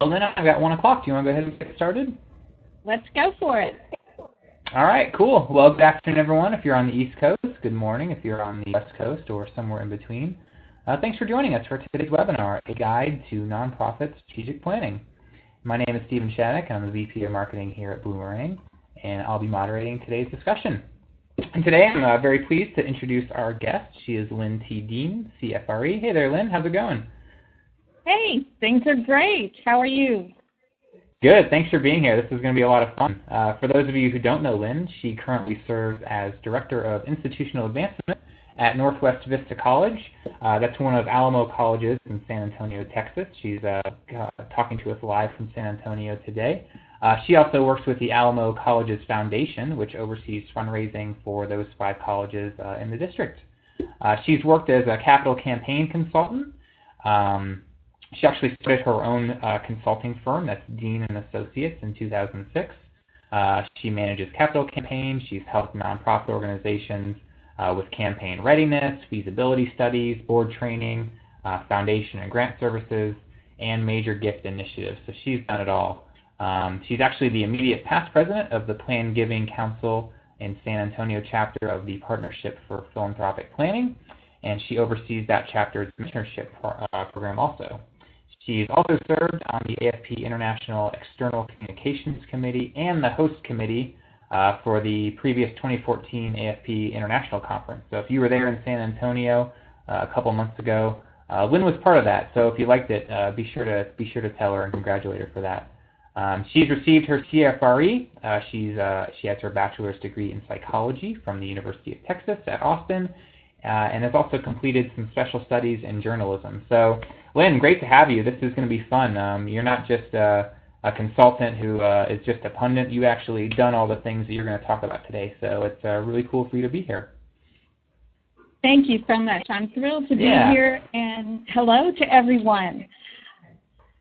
Well, then I've got 1 o'clock. Do you want to go ahead and get started? Let's go for it. All right, cool. Well, good afternoon, everyone. If you're on the East Coast, good morning. If you're on the West Coast or somewhere in between, thanks for joining us for today's webinar, A Guide to Nonprofit Strategic Planning. My name is Stephen Shattuck. I'm the VP of Marketing here at Bloomerang, and I'll be moderating today's discussion. And today, I'm very pleased to introduce our guest. She is Lynn T. Dean, CFRE. Hey there, Lynn. How's it going? Hey, things are great. How are you? Good. Thanks for being here. This is going to be a lot of fun. For those of you who don't know Lynn, she currently serves as Director of Institutional Advancement at Northwest Vista College. That's one of Alamo colleges in San Antonio, Texas. She's talking to us live from San Antonio today. She also works with the Alamo Colleges Foundation, which oversees fundraising for those 5 colleges in the district. She's worked as a capital campaign consultant. She actually started her own consulting firm, that's Dean and Associates, in 2006. She manages capital campaigns. She's helped nonprofit organizations with campaign readiness, feasibility studies, board training, foundation and grant services, and major gift initiatives. So she's done it all. She's actually the immediate past president of the Plan Giving Council and San Antonio chapter of the Partnership for Philanthropic Planning, and she oversees that chapter's mentorship program also. She's also served on the AFP International External Communications Committee and the host committee for the previous 2014 AFP International Conference. So if you were there in San Antonio a couple months ago, Lynn was part of that. So if you liked it, be sure to tell her and congratulate her for that. She's received her CFRE. She has her bachelor's degree in psychology from the University of Texas at Austin, and has also completed some special studies in journalism. So, Lynn, great to have you. This is going to be fun. You're not just a consultant who is just a pundit. You've actually done all the things that you're going to talk about today. So it's really cool for you to be here. Thank you so much. I'm thrilled to be here, and hello to everyone.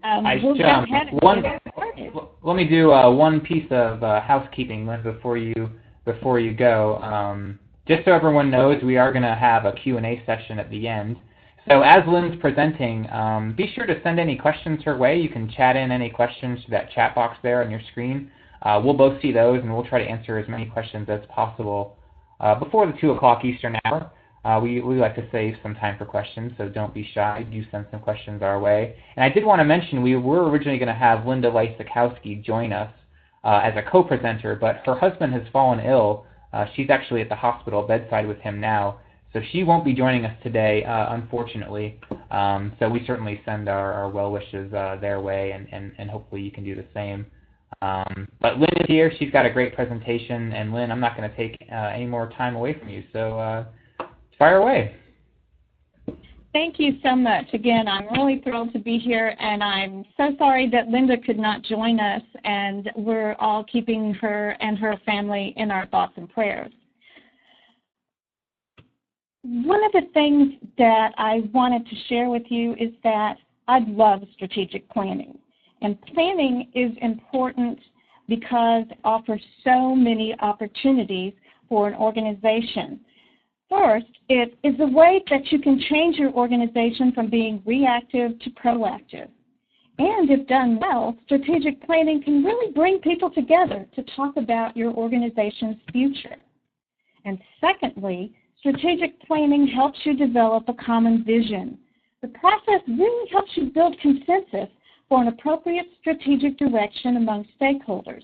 We'll go ahead and get started. Let me do one piece of housekeeping, Lynn, before you go. Just so everyone knows, we are going to have a Q&A session at the end. So as Lynn's presenting, be sure to send any questions her way. You can chat in any questions to that chat box there on your screen. We'll both see those, and we'll try to answer as many questions as possible before the 2 o'clock Eastern hour. We like to save some time for questions, so don't be shy. Do send some questions our way. And I did want to mention we were originally going to have Linda Lysakowski join us as a co-presenter, but her husband has fallen ill. She's actually at the hospital bedside with him now, so she won't be joining us today, unfortunately. So we certainly send our well wishes their way, and hopefully you can do the same. But Lynn is here. She's got a great presentation, and Lynn, I'm not going to take any more time away from you, so fire away. Thank you so much. Again, I'm really thrilled to be here, and I'm so sorry that Linda could not join us, and we're all keeping her and her family in our thoughts and prayers. One of the things that I wanted to share with you is that I love strategic planning, and planning is important because it offers so many opportunities for an organization. First, it is a way that you can change your organization from being reactive to proactive. And if done well, strategic planning can really bring people together to talk about your organization's future. And secondly, strategic planning helps you develop a common vision. The process really helps you build consensus for an appropriate strategic direction among stakeholders.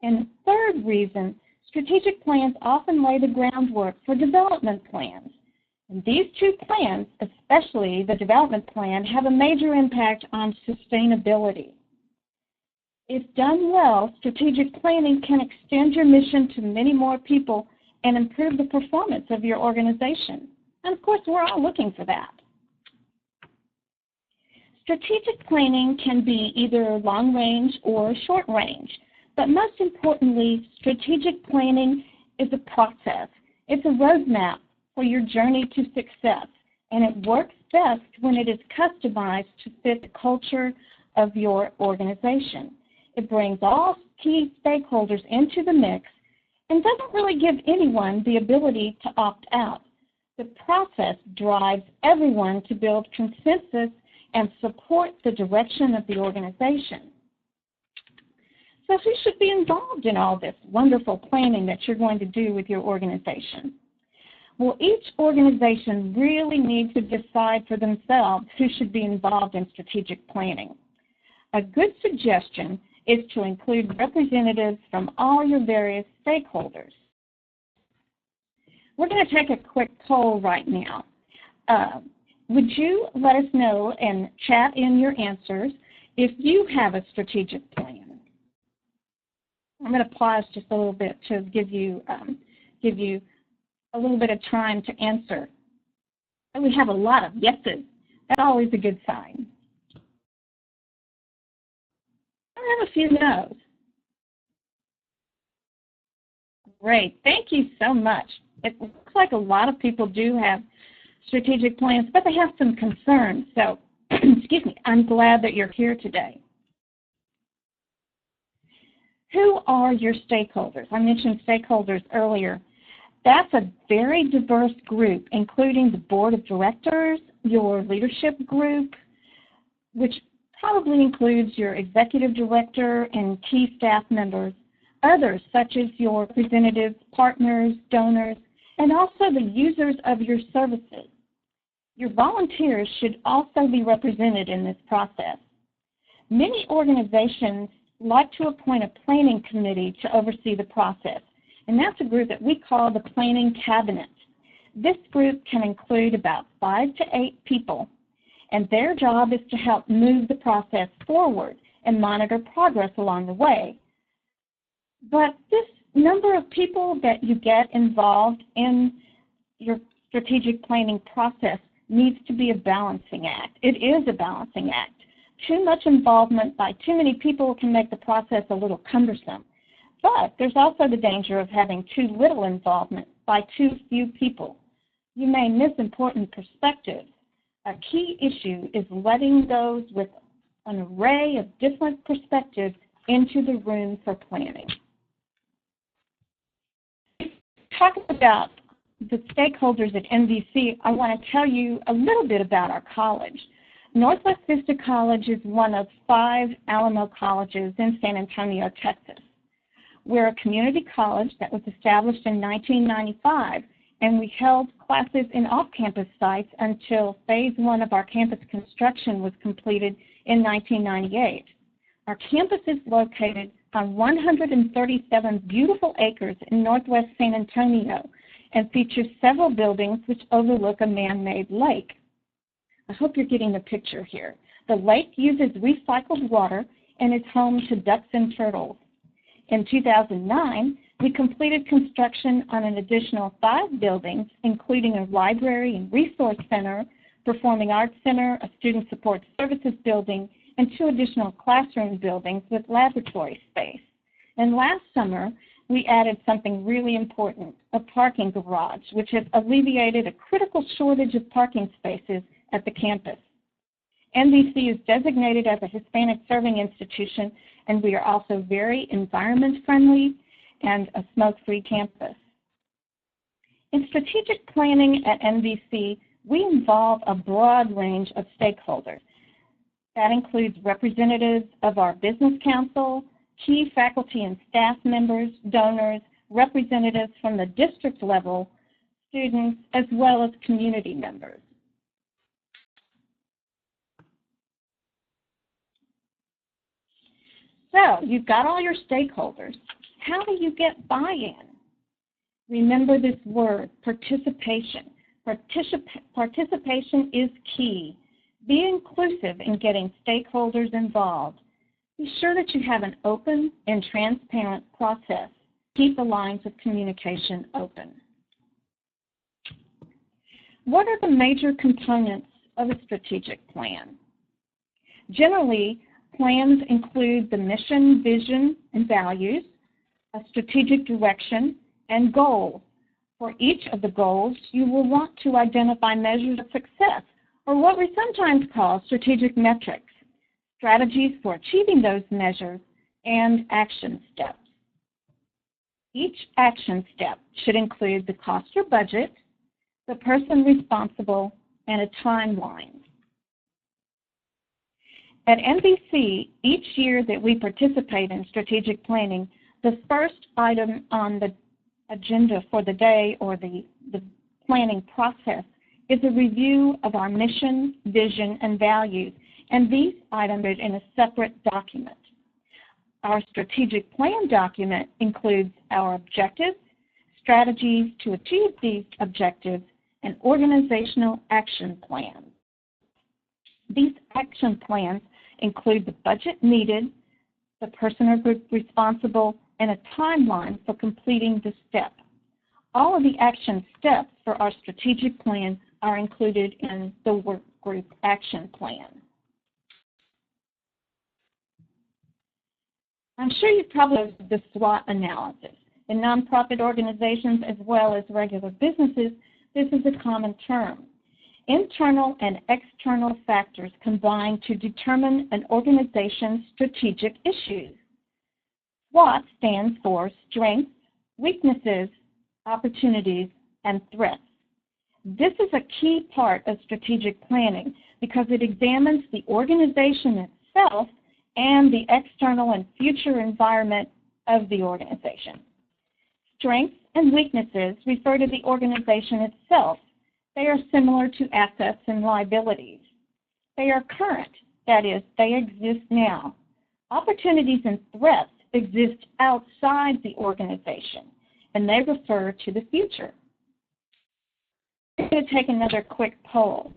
And the third reason, strategic plans often lay the groundwork for development plans. And these 2 plans, especially the development plan, have a major impact on sustainability. If done well, strategic planning can extend your mission to many more people and improve the performance of your organization. And of course, we're all looking for that. Strategic planning can be either long range or short range. But most importantly, strategic planning is a process. It's a roadmap for your journey to success, and it works best when it is customized to fit the culture of your organization. It brings all key stakeholders into the mix and doesn't really give anyone the ability to opt out. The process drives everyone to build consensus and support the direction of the organization. So who should be involved in all this wonderful planning that you're going to do with your organization? Well, each organization really needs to decide for themselves who should be involved in strategic planning. A good suggestion is to include representatives from all your various stakeholders. We're going to take a quick poll right now. Would you let us know and chat in your answers if you have a strategic plan? I'm going to pause just a little bit to give you a little bit of time to answer. And we have a lot of yeses. That's always a good sign. I have a few no's. Great. Thank you so much. It looks like a lot of people do have strategic plans, but they have some concerns. So, excuse me, I'm glad that you're here today. Who are your stakeholders? I mentioned stakeholders earlier. That's a very diverse group, including the board of directors, your leadership group, which probably includes your executive director and key staff members, others such as your representatives, partners, donors, and also the users of your services. Your volunteers should also be represented in this process. Many organizations like to appoint a planning committee to oversee the process, and that's a group that we call the planning cabinet. This group can include about 5 to 8 people, and their job is to help move the process forward and monitor progress along the way. But this number of people that you get involved in your strategic planning process needs to be a balancing act. It is a balancing act. Too much involvement by too many people can make the process a little cumbersome. But there's also the danger of having too little involvement by too few people. You may miss important perspectives. A key issue is letting those with an array of different perspectives into the room for planning. Talking about the stakeholders at NVC, I want to tell you a little bit about our college. Northwest Vista College is one of 5 Alamo colleges in San Antonio, Texas. We're a community college that was established in 1995, and we held classes in off-campus sites until Phase 1 of our campus construction was completed in 1998. Our campus is located on 137 beautiful acres in northwest San Antonio and features several buildings which overlook a man-made lake. I hope you're getting the picture here. The lake uses recycled water and is home to ducks and turtles. In 2009, we completed construction on an additional 5 buildings, including a library and resource center, performing arts center, a student support services building, and 2 additional classroom buildings with laboratory space. And last summer, we added something really important, a parking garage, which has alleviated a critical shortage of parking spaces at the campus. NVC is designated as a Hispanic serving institution, and we are also very environment-friendly and a smoke-free campus. In strategic planning at NVC, we involve a broad range of stakeholders. That includes representatives of our business council, key faculty and staff members, donors, representatives from the district level, students, as well as community members. So you've got all your stakeholders. How do you get buy-in? Remember this word, participation. Participation is key. Be inclusive in getting stakeholders involved. Be sure that you have an open and transparent process. Keep the lines of communication open. What are the major components of a strategic plan? Generally, plans include the mission, vision, and values, a strategic direction, and goals. For each of the goals, you will want to identify measures of success, or what we sometimes call strategic metrics, strategies for achieving those measures, and action steps. Each action step should include the cost or budget, the person responsible, and a timeline. At NBC, each year that we participate in strategic planning, the first item on the agenda for the day or the planning process is a review of our mission, vision, and values, and these items are in a separate document. Our strategic plan document includes our objectives, strategies to achieve these objectives, and organizational action plans. These action plans include the budget needed, the person or group responsible, and a timeline for completing the step. All of the action steps for our strategic plan are included in the work group action plan. I'm sure you've probably heard of the SWOT analysis. In nonprofit organizations as well as regular businesses, this is a common term. Internal and external factors combine to determine an organization's strategic issues. SWOT stands for strengths, weaknesses, opportunities, and threats. This is a key part of strategic planning because it examines the organization itself and the external and future environment of the organization. Strengths and weaknesses refer to the organization itself. They are similar to assets and liabilities. They are current, that is, they exist now. Opportunities and threats exist outside the organization, and they refer to the future. I'm going to take another quick poll.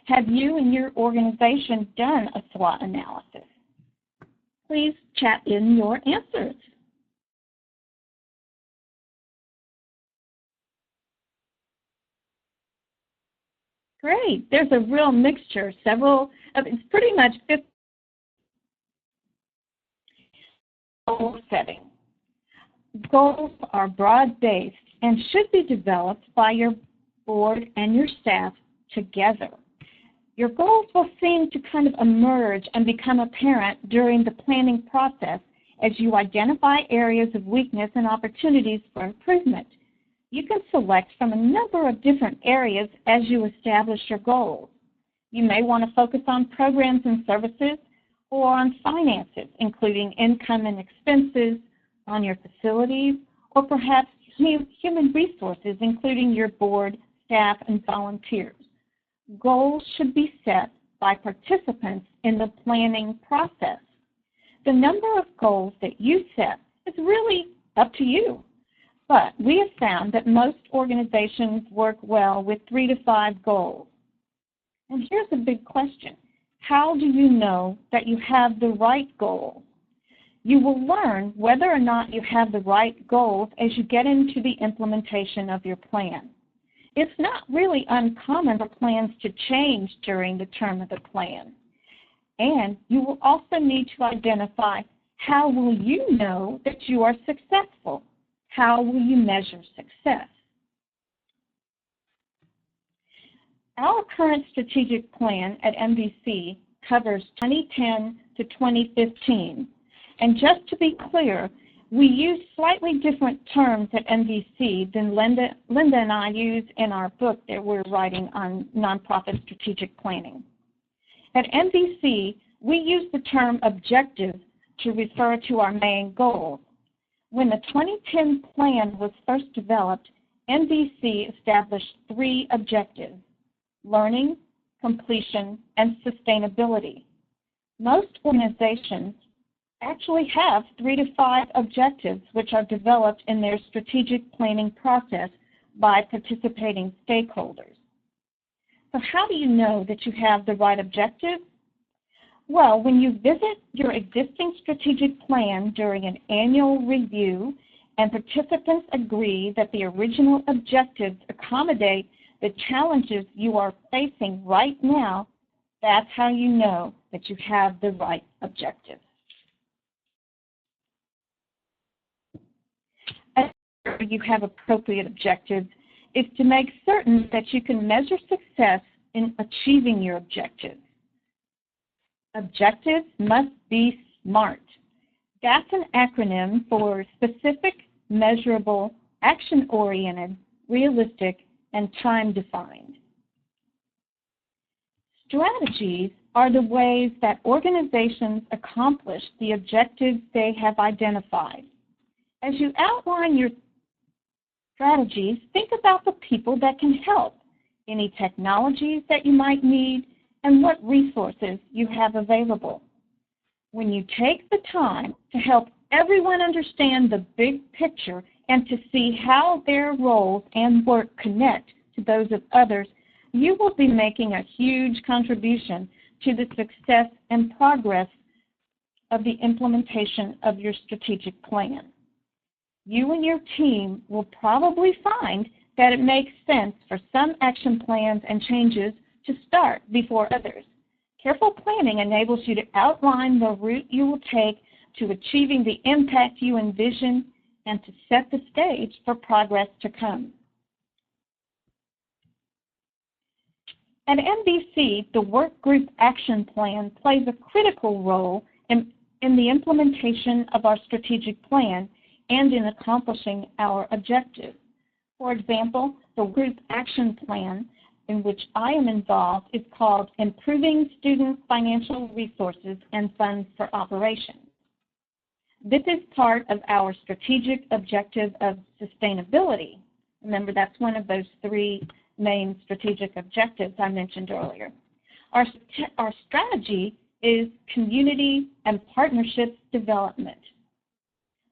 Have you and your organization done a SWOT analysis? Please chat in your answers. Great. There's a real mixture. It's pretty much 50 goal setting. Goals are broad-based and should be developed by your board and your staff together. Your goals will seem to kind of emerge and become apparent during the planning process as you identify areas of weakness and opportunities for improvement. You can select from a number of different areas as you establish your goals. You may want to focus on programs and services or on finances, including income and expenses, on your facilities, or perhaps human resources, including your board, staff, and volunteers. Goals should be set by participants in the planning process. The number of goals that you set is really up to you. But we have found that most organizations work well with 3 to 5 goals. And here's a big question. How do you know that you have the right goals? You will learn whether or not you have the right goals as you get into the implementation of your plan. It's not really uncommon for plans to change during the term of the plan. And you will also need to identify how will you know that you are successful. How will you measure success? Our current strategic plan at NBC covers 2010 to 2015. And just to be clear, we use slightly different terms at NBC than Linda and I use in our book that we're writing on nonprofit strategic planning. At NBC, we use the term objective to refer to our main goals. When the 2010 plan was first developed, NBC established 3 objectives: learning, completion, and sustainability. Most organizations actually have 3 to 5 objectives which are developed in their strategic planning process by participating stakeholders. So how do you know that you have the right objective? Well, when you visit your existing strategic plan during an annual review and participants agree that the original objectives accommodate the challenges you are facing right now, that's how you know that you have the right objective. After you have appropriate objectives is to make certain that you can measure success in achieving your objectives. Objectives must be SMART. That's an acronym for specific, measurable, action-oriented, realistic, and time-defined. Strategies are the ways that organizations accomplish the objectives they have identified. As you outline your strategies, think about the people that can help, any technologies that you might need, and what resources you have available. When you take the time to help everyone understand the big picture and to see how their roles and work connect to those of others, you will be making a huge contribution to the success and progress of the implementation of your strategic plan. You and your team will probably find that it makes sense for some action plans and changes to start before others. Careful planning enables you to outline the route you will take to achieving the impact you envision and to set the stage for progress to come. At NBC, the Work Group Action Plan plays a critical role in the implementation of our strategic plan and in accomplishing our objectives. For example, the Group Action Plan in which I am involved is called Improving Student Financial Resources and Funds for Operations. This is part of our strategic objective of sustainability. Remember, that's one of those three main strategic objectives I mentioned earlier. Our strategy is community and partnerships development.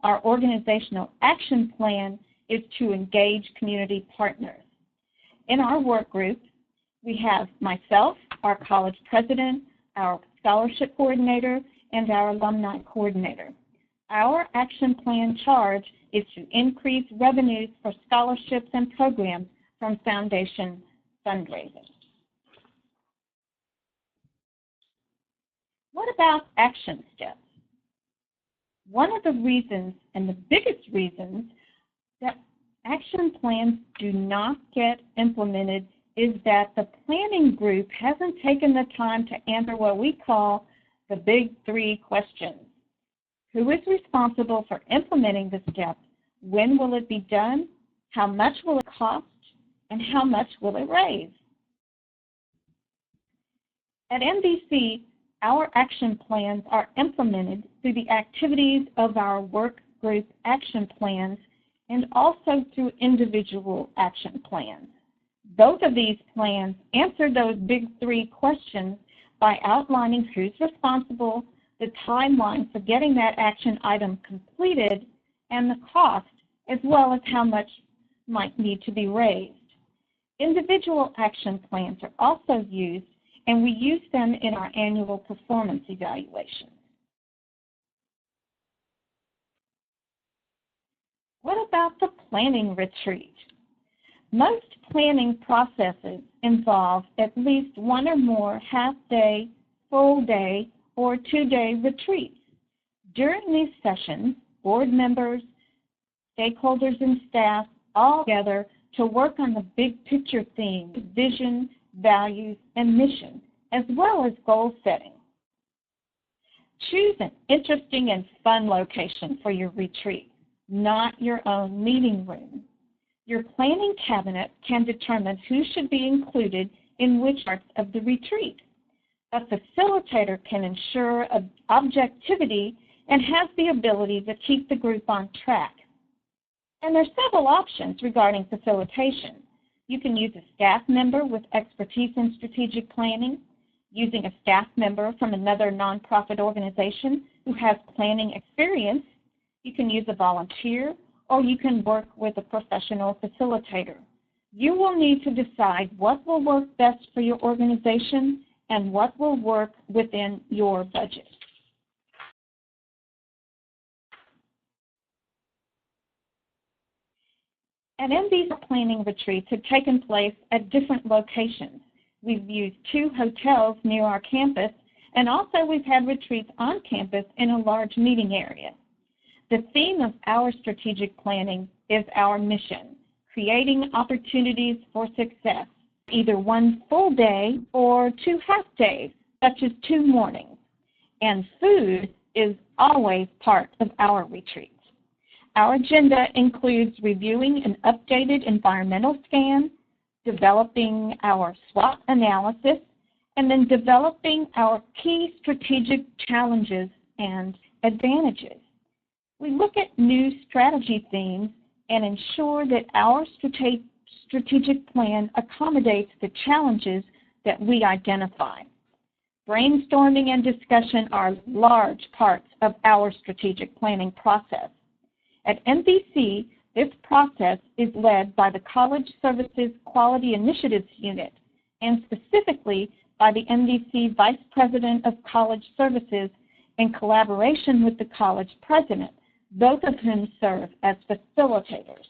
Our organizational action plan is to engage community partners. In our work group, we have myself, our college president, our scholarship coordinator, and our alumni coordinator. Our action plan charge is to increase revenues for scholarships and programs from foundation fundraising. What about action steps? One of the reasons, and the biggest reasons, that action plans do not get implemented is that the planning group hasn't taken the time to answer what we call the big three questions. Who is responsible for implementing the steps? When will it be done? How much will it cost? And how much will it raise? At NBC, our action plans are implemented through the activities of our work group action plans and also through individual action plans. Both of these plans answer those big three questions by outlining who's responsible, the timeline for getting that action item completed, and the cost, as well as how much might need to be raised. Individual action plans are also used, and we use them in our annual performance evaluation. What about the planning retreat? Most planning processes involve at least one or more half-day, full-day, or two-day retreats. During these sessions, board members, stakeholders, and staff all gather to work on the big picture themes, vision, values, and mission, as well as goal setting. Choose an interesting and fun location for your retreat, not your own meeting room. Your planning cabinet can determine who should be included in which parts of the retreat. A facilitator can ensure objectivity and has the ability to keep the group on track. And there are several options regarding facilitation. You can use a staff member with expertise in strategic planning, using a staff member from another nonprofit organization who has planning experience. You can use a volunteer, or you can work with a professional facilitator. You will need to decide what will work best for your organization and what will work within your budget. And these planning retreats have taken place at different locations. We've used 2 hotels near our campus, and also we've had retreats on campus in a large meeting area. The theme of our strategic planning is our mission, creating opportunities for success, either one full day or 2 half days, such as 2 mornings. And food is always part of our retreats. Our agenda includes reviewing an updated environmental scan, developing our SWOT analysis, and then developing our key strategic challenges and advantages. We look at new strategy themes and ensure that our strategic plan accommodates the challenges that we identify. Brainstorming and discussion are large parts of our strategic planning process. At MVC, this process is led by the College Services Quality Initiatives Unit, and specifically by the MVC Vice President of College Services in collaboration with the college president, both of whom serve as facilitators.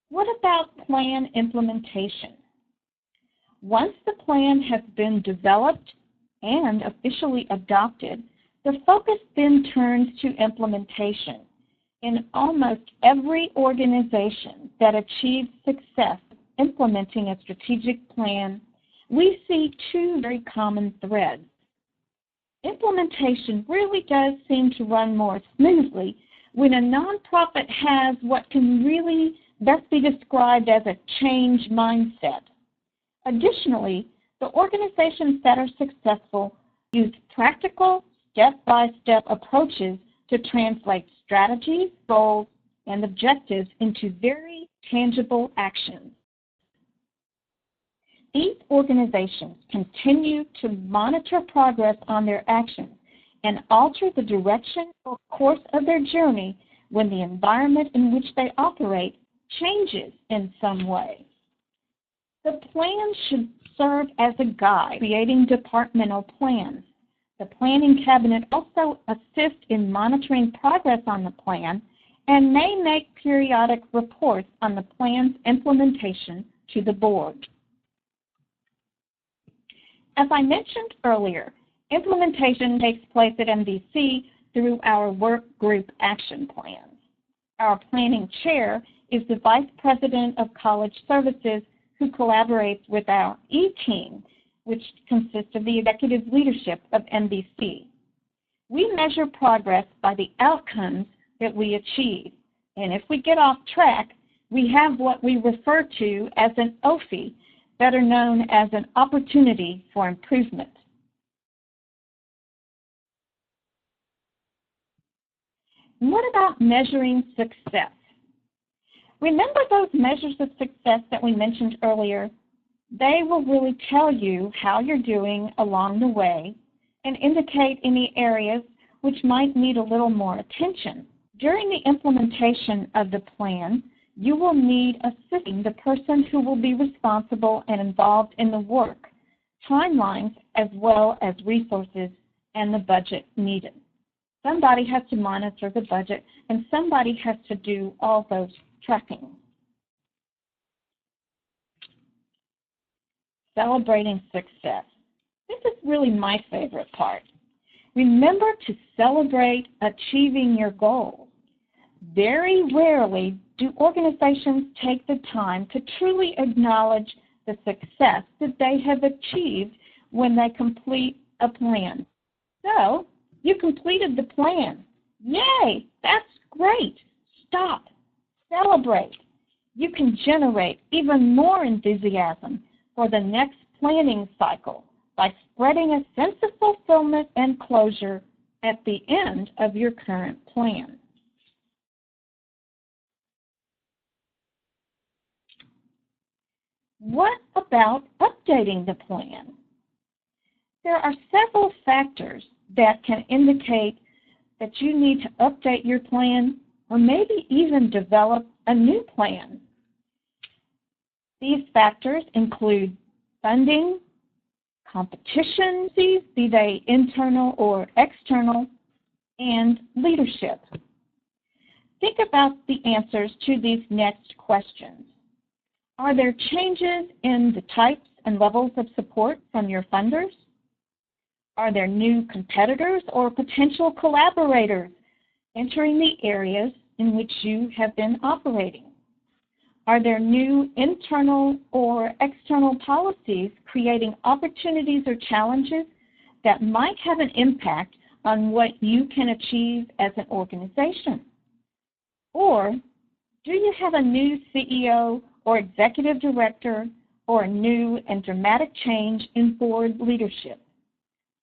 What about plan implementation? Once the plan has been developed and officially adopted, the focus then turns to implementation. In almost every organization that achieves success implementing a strategic plan, we see two very common threads. Implementation really does seem to run more smoothly when a nonprofit has what can really best be described as a change mindset. Additionally, the organizations that are successful use practical, step-by-step approaches to translate strategies, goals, and objectives into very tangible actions. These organizations continue to monitor progress on their actions and alter the direction or course of their journey when the environment in which they operate changes in some way. The plan should serve as a guide, creating departmental plans. The Planning Cabinet also assists in monitoring progress on the plan and may make periodic reports on the plan's implementation to the board. As I mentioned earlier, implementation takes place at MVC through our work group action plans. Our planning chair is the Vice President of College Services who collaborates with our E-team, which consists of the executive leadership of MVC. We measure progress by the outcomes that we achieve, and if we get off track, we have what we refer to as an OFI, better known as an opportunity for improvement. What about measuring success? Remember those measures of success that we mentioned earlier? They will really tell you how you're doing along the way and indicate any areas which might need a little more attention. During the implementation of the plan, you will need assisting the person who will be responsible and involved in the work, timelines, as well as resources and the budget needed. Somebody has to monitor the budget, and somebody has to do all those tracking. Celebrating success. This is really my favorite part. Remember to celebrate achieving your goals. Very rarely do organizations take the time to truly acknowledge the success that they have achieved when they complete a plan. So, you completed the plan. Yay! That's great. Stop. Celebrate. You can generate even more enthusiasm for the next planning cycle by spreading a sense of fulfillment and closure at the end of your current plan. What about updating the plan? There are several factors that can indicate that you need to update your plan or maybe even develop a new plan. These factors include funding, competition, be they internal or external, and leadership. Think about the answers to these next questions. Are there changes in the types and levels of support from your funders? Are there new competitors or potential collaborators entering the areas in which you have been operating? Are there new internal or external policies creating opportunities or challenges that might have an impact on what you can achieve as an organization? Or do you have a new CEO or executive director or a new and dramatic change in board leadership.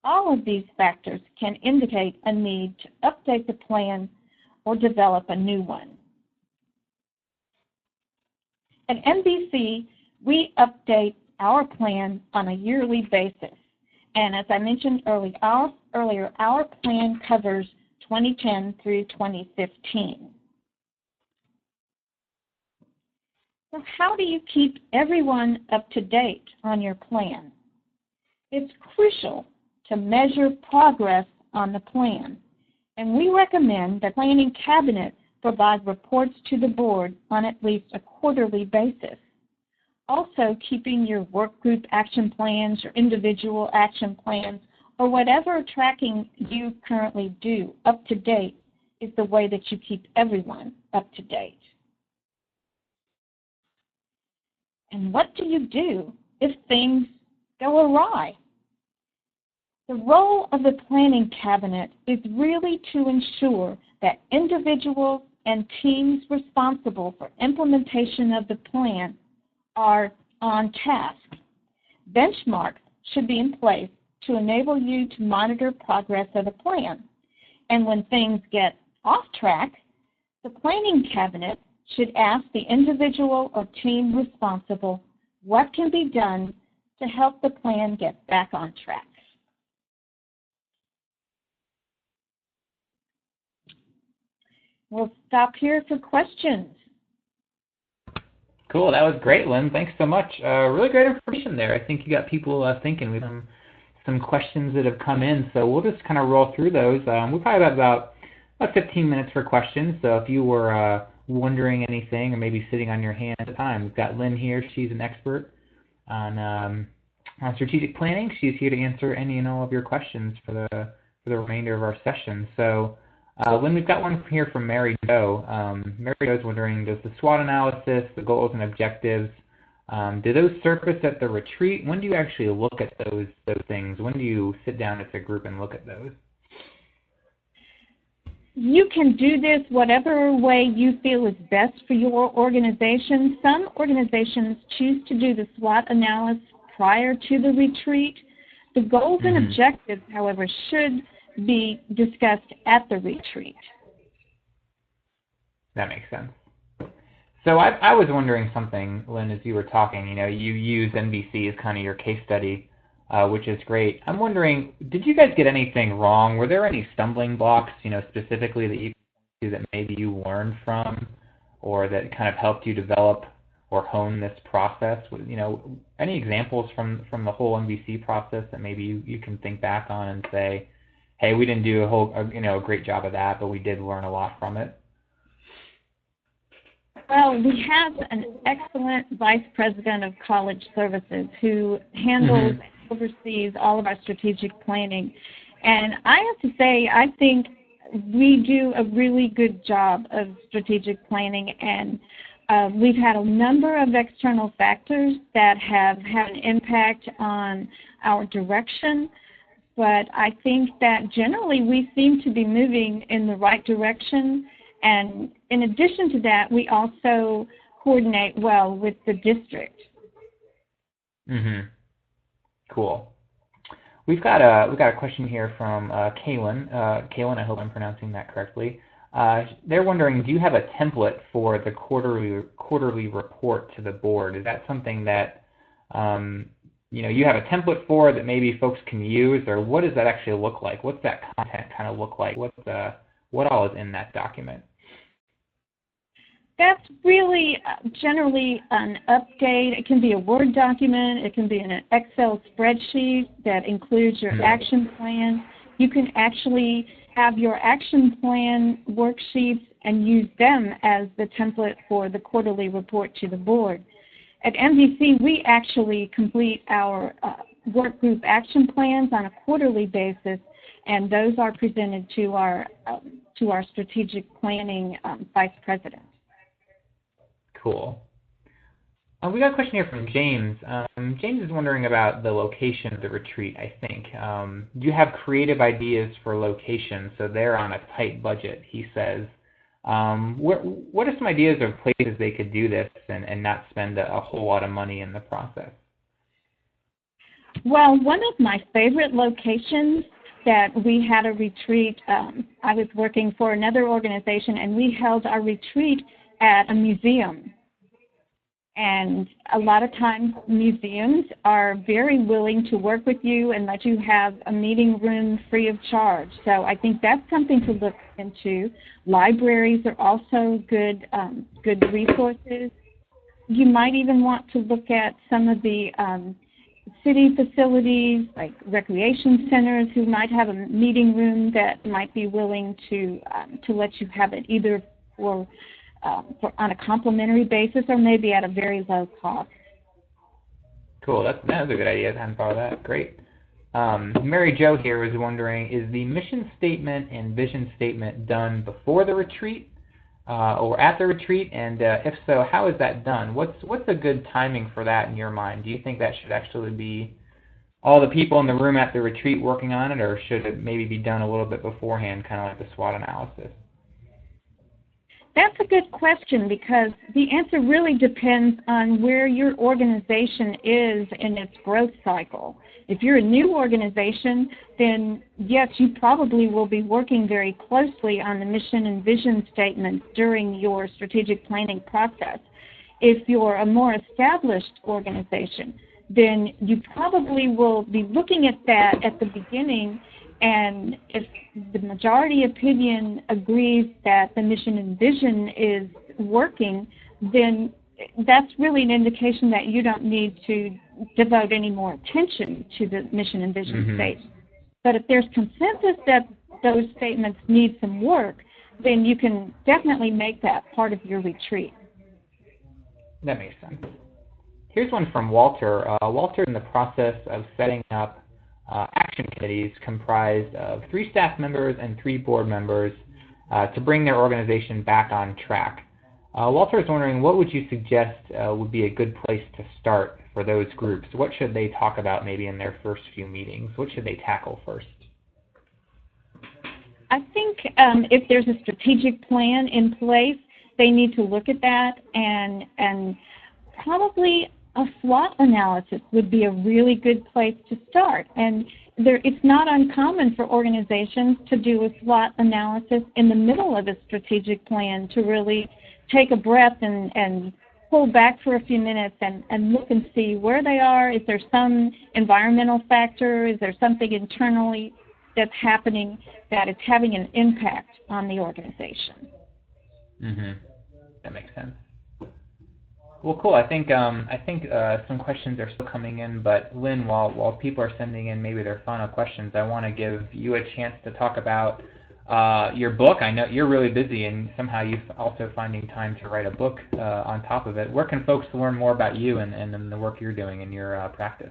All of these factors can indicate a need to update the plan or develop a new one. At NBC, we update our plan on a yearly basis. And as I mentioned earlier, our plan covers 2010 through 2015. So how do you keep everyone up to date on your plan? It's crucial to measure progress on the plan, and we recommend that Planning Cabinet provide reports to the board on at least a quarterly basis. Also, keeping your work group action plans, your individual action plans, or whatever tracking you currently do up to date is the way that you keep everyone up to date. And what do you do if things go awry? The role of the Planning Cabinet is really to ensure that individuals and teams responsible for implementation of the plan are on task. Benchmarks should be in place to enable you to monitor progress of the plan. And when things get off track, the Planning Cabinet should ask the individual or team responsible what can be done to help the plan get back on track. We'll stop here for questions. Cool, that was great, Lynn. Thanks so much. Really great information there. I think you got people thinking. We have some questions that have come in, so we'll just kind of roll through those. We probably have about 15 minutes for questions, so if you were wondering anything or maybe sitting on your hands at the time, we've got Lynn here. She's an expert on strategic planning. She's here to answer any and all of your questions for the remainder of our session. So, Lynn, we've got one here from Mary Jo. Mary Jo is wondering, does the SWOT analysis, the goals and objectives, do those surface at the retreat? When do you actually look at those things? When do you sit down as a group and look at those? You can do this whatever way you feel is best for your organization. Some organizations choose to do the SWOT analysis prior to the retreat. The goals and objectives, however, should be discussed at the retreat. That makes sense. So I was wondering something, Lynn, as you were talking. You know, you use NBC as kind of your case study, which is great. I'm wondering, did you guys get anything wrong? Were there any stumbling blocks, you know, specifically that you that maybe you learned from, or that kind of helped you develop or hone this process? You know, any examples from the whole NBC process that maybe you can think back on and say, hey, we didn't do a great job of that, but we did learn a lot from it? Well, we have an excellent Vice President of College Services who handles and oversees all of our strategic planning. And I have to say, I think we do a really good job of strategic planning, and we've had a number of external factors that have had an impact on our direction. But I think that generally we seem to be moving in the right direction. And in addition to that, we also coordinate well with the district. Cool. We've got a question here from Kaylin. Kaylin, I hope I'm pronouncing that correctly. They're wondering, do you have a template for the quarterly report to the board? Is that something that you have a template for that maybe folks can use, or what does that actually look like? What's that content kind of look like? What all is in that document? That's really generally an update. It can be a Word document. It can be an Excel spreadsheet that includes your action plan. You can actually have your action plan worksheets and use them as the template for the quarterly report to the board. At NBC, we actually complete our work group action plans on a quarterly basis, and those are presented to our strategic planning vice president. Cool. We got a question here from James. James is wondering about the location of the retreat, I think. Do you have creative ideas for location? So they're on a tight budget, he says. What are some ideas of places they could do this and not spend a whole lot of money in the process? Well, one of my favorite locations that we had a retreat, I was working for another organization, and we held our retreat at a museum. And a lot of times museums are very willing to work with you and let you have a meeting room free of charge. So I think that's something to look into. Libraries are also good resources. You might even want to look at some of the city facilities like recreation centers who might have a meeting room that might be willing to let you have it either for on a complimentary basis or maybe at a very low cost. Cool. That was a good idea. I hadn't thought of that. Great. Mary Jo here was wondering, is the mission statement and vision statement done before the retreat or at the retreat? And if so, how is that done? What's a good timing for that in your mind? Do you think that should actually be all the people in the room at the retreat working on it, or should it maybe be done a little bit beforehand, kind of like the SWOT analysis? That's a good question, because the answer really depends on where your organization is in its growth cycle. If you're a new organization, then yes, you probably will be working very closely on the mission and vision statements during your strategic planning process. If you're a more established organization, then you probably will be looking at that at the beginning, and if the majority opinion agrees that the mission and vision is working, then that's really an indication that you don't need to devote any more attention to the mission and vision statement. But if there's consensus that those statements need some work, then you can definitely make that part of your retreat. That makes sense. Here's one from Walter. Walter's in the process of setting up action committees comprised of 3 staff members and 3 board members to bring their organization back on track. Walter is wondering, what would you suggest would be a good place to start for those groups? What should they talk about maybe in their first few meetings? What should they tackle first? I think if there's a strategic plan in place, they need to look at that, and probably a SWOT analysis would be a really good place to start. And it's not uncommon for organizations to do a SWOT analysis in the middle of a strategic plan to really take a breath and pull back for a few minutes and look and see where they are. Is there some environmental factor? Is there something internally that's happening that is having an impact on the organization? That makes sense. Well, cool. I think some questions are still coming in, but Lynn, while people are sending in maybe their final questions, I want to give you a chance to talk about your book. I know you're really busy, and somehow you're also finding time to write a book on top of it. Where can folks learn more about you and the work you're doing in your practice?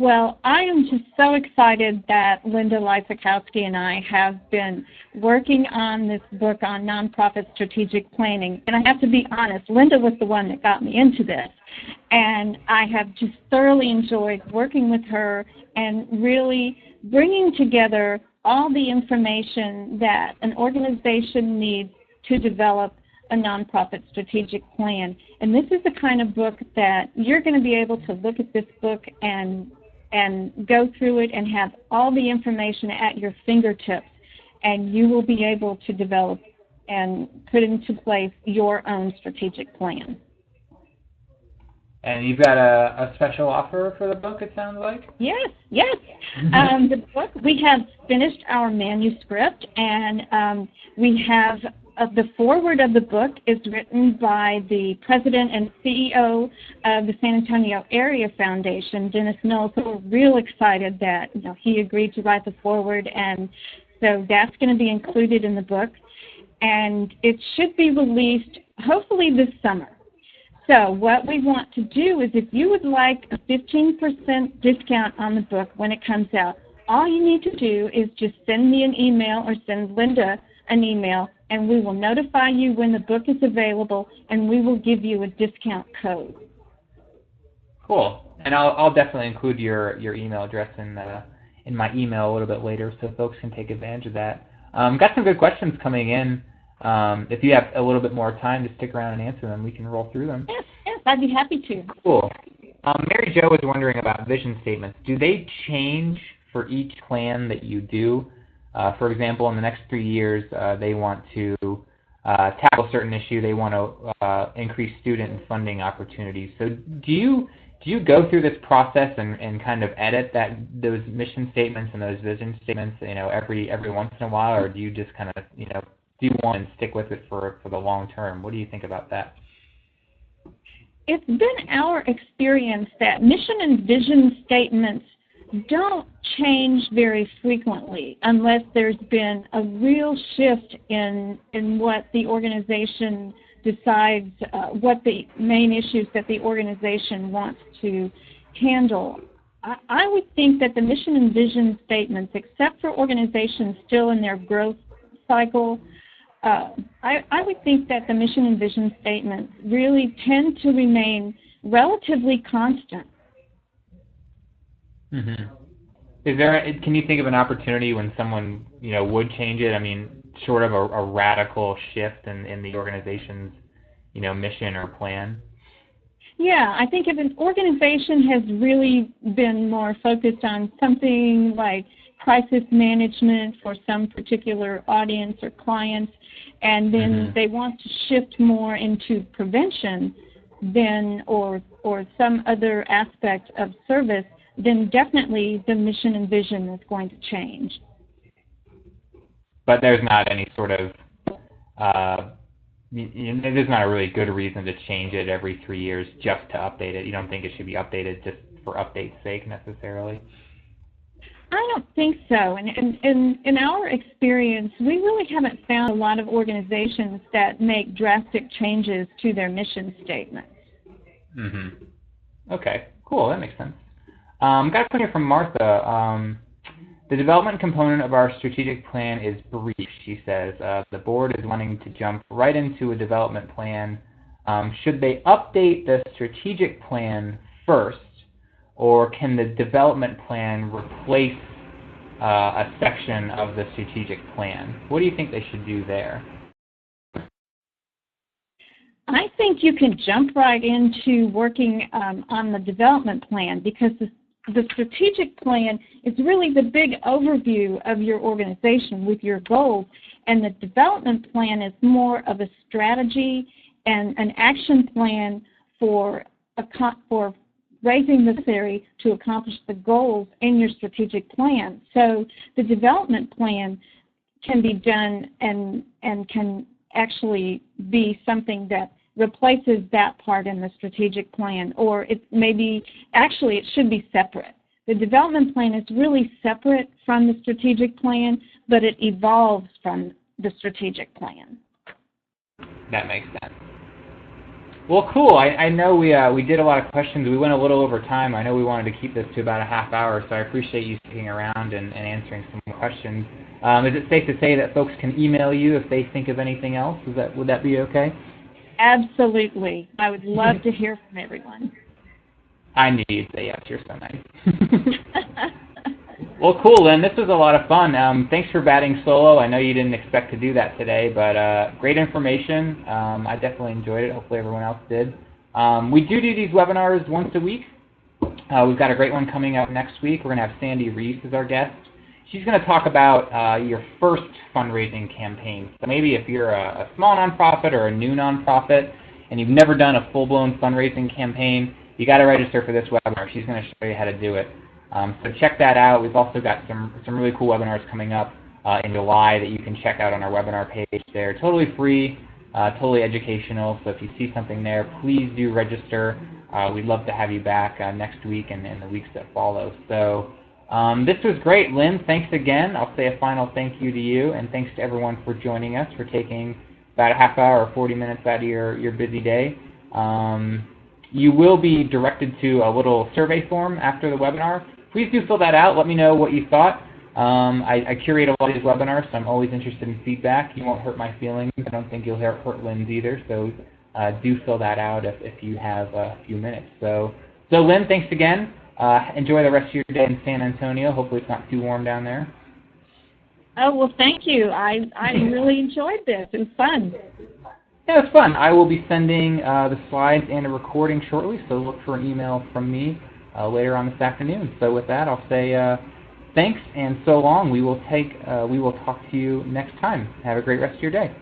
Well, I am just so excited that Linda Lysakowski and I have been working on this book on nonprofit strategic planning. And I have to be honest, Linda was the one that got me into this. And I have just thoroughly enjoyed working with her and really bringing together all the information that an organization needs to develop a nonprofit strategic plan. And this is the kind of book that you're going to be able to look at this book and go through it and have all the information at your fingertips, and you will be able to develop and put into place your own strategic plan. And you've got a special offer for the book, it sounds like? Yes. The book, we have finished our manuscript, and we have the foreword of the book is written by the president and CEO of the San Antonio Area Foundation, Dennis Mills. So we're real excited that he agreed to write the foreword, and so that's going to be included in the book. And it should be released hopefully this summer. So what we want to do is, if you would like a 15% discount on the book when it comes out, all you need to do is just send me an email or send Linda an email, and we will notify you when the book is available, and we will give you a discount code. Cool. And I'll definitely include your email address in my email a little bit later, so folks can take advantage of that. Got some good questions coming in. If you have a little bit more time to stick around and answer them, we can roll through them. Yes, I'd be happy to. Cool. Mary Jo was wondering about vision statements. Do they change for each plan that you do? For example, in the next 3 years, they want to tackle a certain issue. They want to increase student and funding opportunities. So do you go through this process and kind of edit those mission statements and those vision statements, every once in a while, or do you just kind of, do one and stick with it for the long term? What do you think about that? It's been our experience that mission and vision statements don't change very frequently unless there's been a real shift in what the organization decides, what the main issues that the organization wants to handle. I would think that the mission and vision statements, except for organizations still in their growth cycle, I would think that the mission and vision statements really tend to remain relatively constant. Mm-hmm. Can you think of an opportunity when someone would change it? I mean, short of a radical shift in the organization's mission or plan. Yeah, I think if an organization has really been more focused on something like crisis management for some particular audience or clients, and then they want to shift more into prevention, then or some other aspect of service, then definitely the mission and vision is going to change. But there's not any sort of there's not a really good reason to change it every 3 years just to update it. You don't think it should be updated just for update's sake necessarily? I don't think so. And in our experience, we really haven't found a lot of organizations that make drastic changes to their mission statements. Okay, cool. That makes sense. Got a question here from Martha. The development component of our strategic plan is brief, she says. The board is wanting to jump right into a development plan. Should they update the strategic plan first, or can the development plan replace a section of the strategic plan? What do you think they should do there? I think you can jump right into working on the development plan, because the strategic plan is really the big overview of your organization with your goals, and the development plan is more of a strategy and an action plan for raising the necessary to accomplish the goals in your strategic plan. So the development plan can be done and can actually be something that replaces that part in the strategic plan, or it should be separate. The development plan is really separate from the strategic plan, but it evolves from the strategic plan. That makes sense. Well, cool. I know we did a lot of questions. We went a little over time. I know we wanted to keep this to about a half hour, so I appreciate you sticking around and answering some more questions. Is it safe to say that folks can email you if they think of anything else? Would that be okay? Absolutely. I would love to hear from everyone. I knew you'd say yes. You're so nice. Well, cool, Lynn. This was a lot of fun. Thanks for batting solo. I know you didn't expect to do that today, but great information. I definitely enjoyed it. Hopefully everyone else did. We do these webinars once a week. We've got a great one coming up next week. We're going to have Sandy Reese as our guest. She's going to talk about your first fundraising campaign. So maybe if you're a small nonprofit or a new nonprofit and you've never done a full-blown fundraising campaign, you got to register for this webinar. She's going to show you how to do it. So check that out. We've also got some really cool webinars coming up in July that you can check out on our webinar page there. Totally free, totally educational. So if you see something there, please do register. We'd love to have you back next week and in the weeks that follow. So this was great. Lynn, thanks again. I'll say a final thank you to you, and thanks to everyone for joining us, for taking about a half hour or 40 minutes out of your busy day. You will be directed to a little survey form after the webinar. Please do fill that out. Let me know what you thought. I curate a lot of these webinars, so I'm always interested in feedback. You won't hurt my feelings. I don't think you'll hurt Lynn's either, so do fill that out if you have a few minutes. So Lynn, thanks again. Enjoy the rest of your day in San Antonio. Hopefully it's not too warm down there. Oh, well, thank you. I really enjoyed this. It was fun. Yeah, it's fun. I will be sending the slides and a recording shortly, so look for an email from me later on this afternoon. So with that, I'll say thanks and so long. We will talk to you next time. Have a great rest of your day.